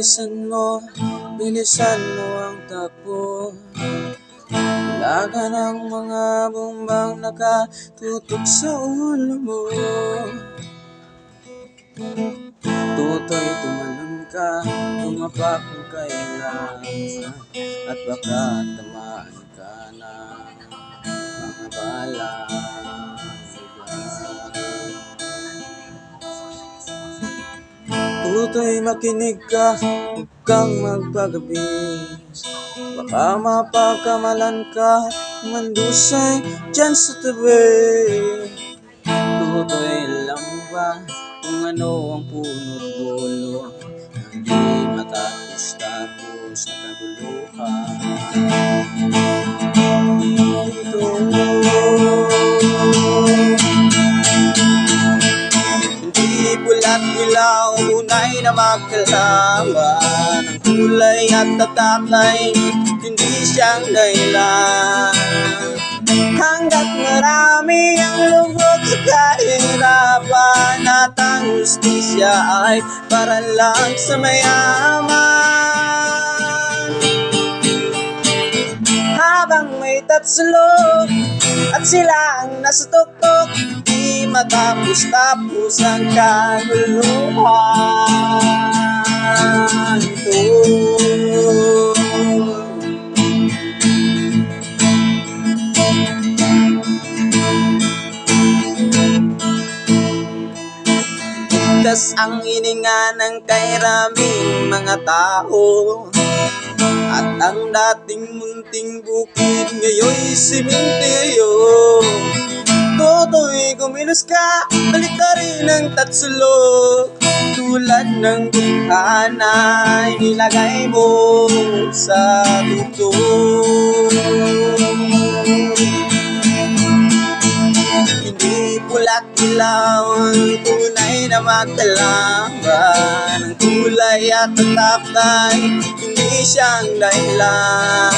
bilisan mo ang takbo. Ilaga ng mga bumbang nakatutok sa ulo mo. Tutoy, tumalon ka, tumapak kung kailangan, at baka tamaan ka na mga bala. Tutoy, makinig ka, huwag kang magpagabi. Baka mapagkamalan ka, mandusay dyan sa tabi. Tutoy, alam mo ba kung ano ang punot dulo? Hindi matapos-tapos na kaguluhan. Hindi pula't ilaw, tunay na magkalaman. Ang kulay at tatak ay hindi siyang dahilan. Hanggat marami ang lubog sa kahirapan, at ang hustisya ay para lang sa mayaman. Habang may tatsulog at sila ang nasa tuktok, di matapos-tapos ang kaguluhan. Ligtas ang hininga ng kairaming mga tao, at ang dating munting bukid ngayon'y simenteryo. Tutoy, kumilos ka, balik ka rin ang tatsulog. Tulad ng bintana, inilagay mo sa tutog. Hindi pula't ilaw ang tunay na magkalaban. Ang kulay at tatak ay hindi siyang dahilan.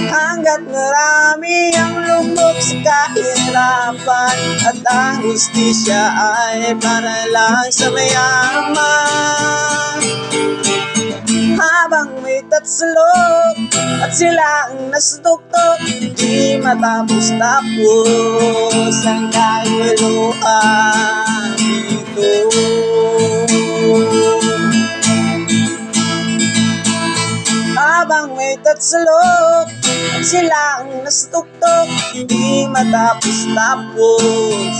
Hanggat marami ang lubog sa kahirapan, at ang hustisya ay para lang sa mayaman. Habang may tatsulog at sila ang nasa tuktok, di matapos-tapos ang kaguluhan dito. Habang may tatsulog at sila ang nasa tuktok, di matapos-tapos